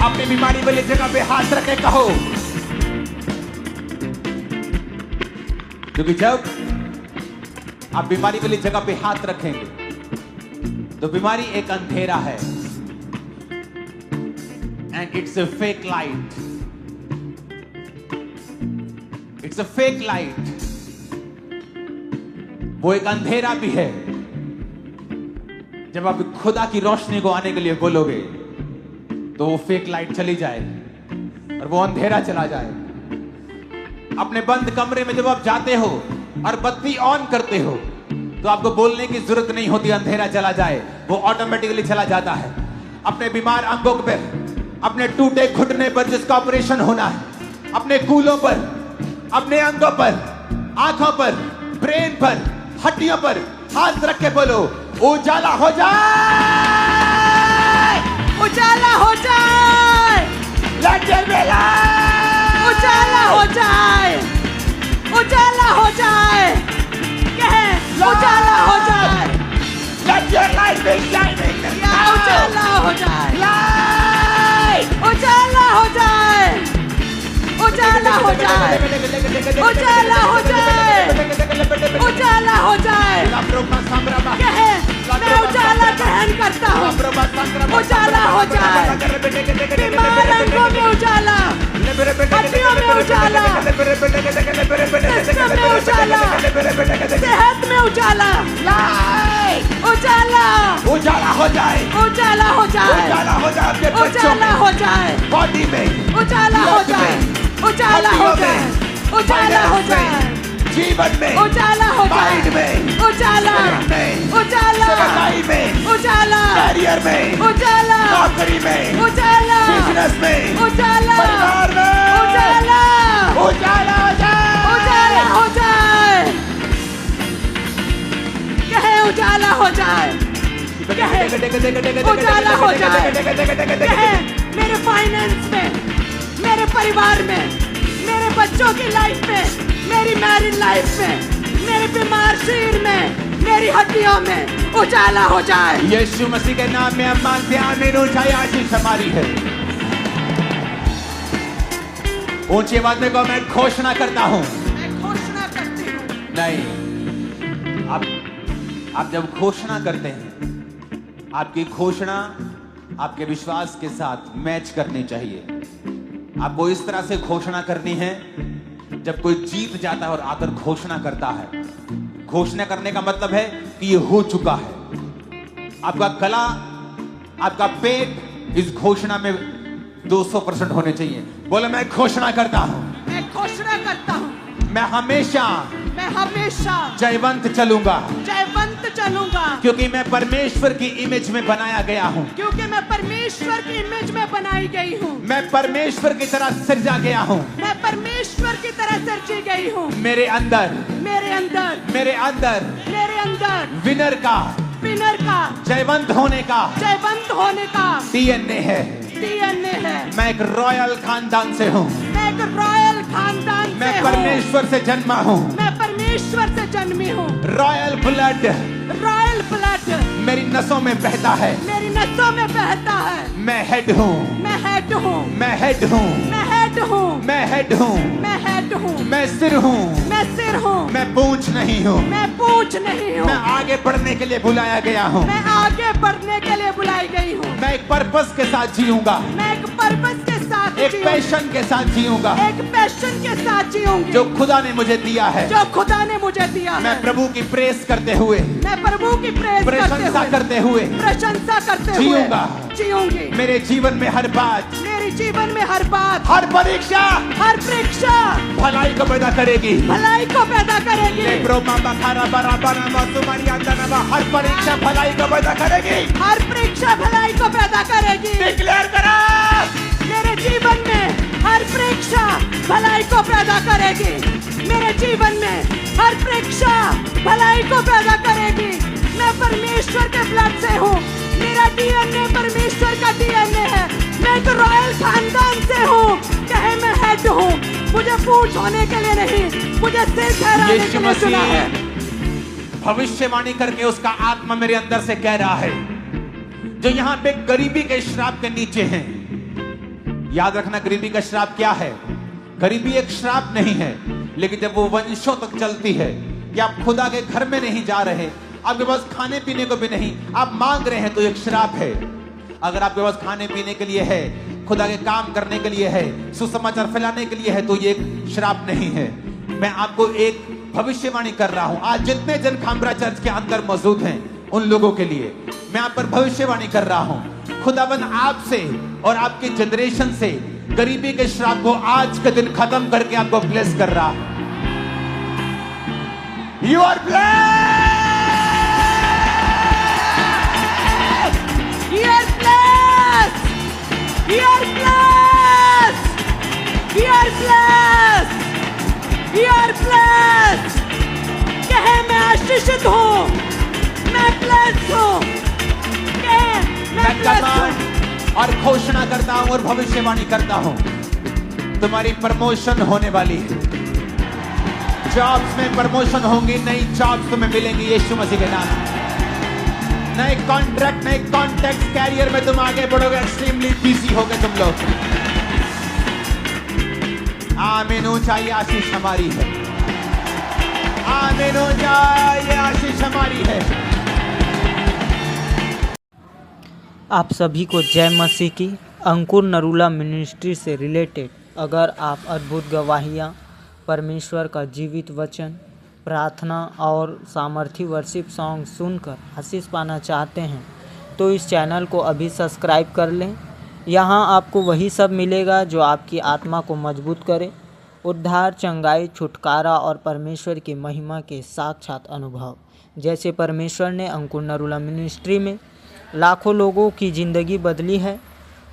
अपनी बीमारी वाली जगह पे हाथ रखे कहो, क्योंकि जब आप बीमारी वाली जगह पे हाथ रखेंगे तो बीमारी एक अंधेरा है, and it's a fake light, it's a fake light. वो एक अंधेरा भी है। जब आप खुदा की रोशनी को आने के लिए बोलोगे तो वो फेक लाइट चली जाएगी और वो अंधेरा चला जाएगा। अपने बंद कमरे में जब आप जाते हो और बत्ती ऑन करते हो तो आपको बोलने की जरूरत नहीं होती, अंधेरा चला जाए, वो ऑटोमेटिकली चला जाता है। अपने बीमार अंगों पर, अपने टूटे घुटने पर जिसका ऑपरेशन होना है, अपने कूलों पर, अपने अंगों पर, आंखों पर, ब्रेन पर, हड्डियों पर हाथ रख के बोलो, उजाला हो जाए, उजाला हो जाए, Let there be light! उजाला हो जाए, उजाला हो जाए, कहे उजाला हो जाए, Let your light be shining या now! उजाला हो जाए, Light! उजाला हो जाए, उजाला हो जाए, उजाला हो जाए, उजाला हो जाए, कहे मैं उजाला ग्रहण करता हूँ, उजाला हो जाए, बीमार अंगों में उजाला, हड्डियों में उजाला, सिस्टम में उजाला, सेहत में उजाला, Light! उजाला, उजाला हो जाए, उजाला हो जाए, उजाला हो जाए आपके बच्चों उजाला में, हो जाए, बॉडी में, उजाला हो जाए, उजाला हो जाए, उजाला हो जाए, जीवन में, उजाला हो जाए, माइंड में, उजाला, में, उजाला, सेवकाई में, उजाला, कैरियर में, उजाला, नौकरी में, उजाला, बिजनेस में, उजाला, परिवार में, उजाला, उजाला हो जाए, उजाला हो जाए, कहे उजाला हो जाए, कहे उजाला हो जाए, कहे मेरे फाइनेंस में, मेरे परिवार में, मेरे बच्चों की लाइफ में, मेरी मैरिड लाइफ में, मेरे बीमार शरीर में, मेरी हड्डियों में उजाला हो जाए। यीशु मसीह के नाम में हम मानते हैं, आमीन। ऊंचाई आशीष हमारी है। ऊंची आवाज में कहो, मैं घोषणा करता हूं। मैं घोषणा करती हूँ। नहीं, आप जब घोषणा करते हैं, आपकी घोषणा आपके विश्वास के साथ मैच करनी चाहिए। आपको इस तरह से घोषणा करनी है, जब कोई जीत जाता है और आकर घोषणा करता है। घोषणा करने का मतलब है कि ये हो चुका है। आपका गला, आपका पेट इस घोषणा में 200% होने चाहिए। बोलो, मैं घोषणा करता हूं, मैं घोषणा करता हूँ, मैं हमेशा जयवंत चलूंगा, जयवंत चलूंगा, क्योंकि मैं परमेश्वर की इमेज में बनाया गया हूं। क्योंकि मैं परमेश्वर की इमेज में बनाई गई हूँ। मैं परमेश्वर की तरह सृजा गया हूं। मैं परमेश्वर की तरह सृजी गई हूँ। मेरे अंदर, मेरे अंदर, मेरे अंदर मेरे अंदर विनर का, विनर का, जयवंत होने का जयवंत होने का डीएनए है। डीएनए है। मैं एक रॉयल खानदान से हूँ। मैं एक रॉयल खानदान से मैं हूँ। परमेश्वर से जन्मा हूँ। मैं परमेश्वर से जन्मी हूँ। रॉयल ब्लड रॉयल ब्लड मेरी नसों में बहता है। मेरी नसों में बहता है। मैं हेड हूँ, मैं हेड हूँ, मैं हेड हूँ, मैं हेड हूँ, मैं हेड हूँ, मैं हेड हूँ, मैं सिर हूँ, मैं सिर हूँ, मैं पूंछ नहीं हूँ। मैं पूंछ नहीं हूँ। मैं आगे बढ़ने के लिए बुलाया गया हूँ। मैं आगे बढ़ने के लिए बुलाई गई हूँ। मैं एक पर्पस के साथ जीऊंगा, मैं एक पर्पस के साथ एक जीऊंगी। पैशन के साथ जीऊंगा, एक पैशन के साथ जीऊंगी जो खुदा ने मुझे दिया है। जो खुदा ने मुझे दिया है। मैं प्रभु की प्रेस करते हुए, मैं प्रभु की प्रशंसा करते हुए प्रशंसा करते हुए जीऊंगा। जीऊंगी। मेरे जीवन में हर बात, मेरे जीवन में हर बात, हर परीक्षा हर परीक्षा भलाई को पैदा करेगी। भलाई को पैदा करेगी। हर परीक्षा भलाई को पैदा करेगी। हर परीक्षा भलाई को पैदा करेगी। डिक्लेयर करो, मेरे जीवन में हर परीक्षा भलाई को पैदा करेगी। मेरे जीवन में हर परीक्षा भलाई को पैदा करेगी। मैं परमेश्वर के ब्लड से हूँ। मेरा डीएनए परमेश्वर का डीएनए है। मैं तो रॉयल खानदान से हूँ। कहे मैं हेड हूँ। मुझे पूंछ होने के लिए नहीं, मुझे सिर ठहराने के लिए चुना है। भविष्यवाणी करके उसका आत्मा मेरे अंदर से कह रहा है, जो यहाँ पे गरीबी के श्राप के नीचे हैं, याद रखना गरीबी का श्राप क्या है। गरीबी एक श्राप नहीं है, लेकिन जब वो वंशों तक चलती है कि आप खुदा के घर में नहीं जा रहे, आपके पास खाने पीने को भी नहीं, आप मांग रहे हैं, तो एक श्राप है। अगर आपके पास खाने पीने के लिए है, खुदा के काम करने के लिए है, सुसमाचार फैलाने के लिए है, तो ये एक श्राप नहीं है। मैं आपको एक भविष्यवाणी कर रहा हूं। आज जितने जन खामरा चर्च के अंदर मौजूद हैं, उन लोगों के लिए मैं आप पर भविष्यवाणी कर रहा हूं। खुदाबंद आपसे और आपके जनरेशन से गरीबी के श्राप को आज के दिन खत्म करके आपको ब्लेस कर रहा है। You are blessed, You are blessed. You are blessed. You are blessed. You are blessed. कहे मैं आशीषित हूँ, मैं blessed हूँ। कहे मैं blessed हूँ। और घोषणा करता हूं और भविष्यवाणी करता हूं, तुम्हारी प्रमोशन होने वाली है। जॉब्स में प्रमोशन होंगी, नई जॉब्स तुम्हें मिलेंगी यीशु मसीह के नाम। नए कॉन्ट्रैक्ट, नए कॉन्टैक्ट, कैरियर में तुम आगे बढ़ोगे। एक्सट्रीमली बिजी होगे तुम लोग। आमीन। ऊंचाई आशीष हमारी है। आमीन। ऊंचाई आशीष हमारी है। आप सभी को जय मसीह की। अंकुर नरूला मिनिस्ट्री से रिलेटेड अगर आप अद्भुत गवाहियाँ, परमेश्वर का जीवित वचन, प्रार्थना और सामर्थी वर्शिप सॉन्ग सुनकर आशीष पाना चाहते हैं तो इस चैनल को अभी सब्सक्राइब कर लें। यहाँ आपको वही सब मिलेगा जो आपकी आत्मा को मजबूत करे। उद्धार, चंगाई, छुटकारा और परमेश्वर की महिमा के साक्षात अनुभव। जैसे परमेश्वर ने अंकुर नरूला मिनिस्ट्री में लाखों लोगों की ज़िंदगी बदली है,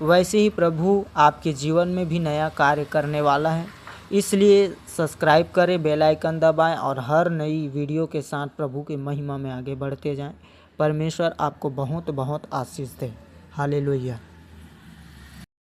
वैसे ही प्रभु आपके जीवन में भी नया कार्य करने वाला है। इसलिए सब्सक्राइब करें, बेल आइकन दबाएं और हर नई वीडियो के साथ प्रभु की महिमा में आगे बढ़ते जाएं। परमेश्वर आपको बहुत बहुत आशीष दे। हालेलुया।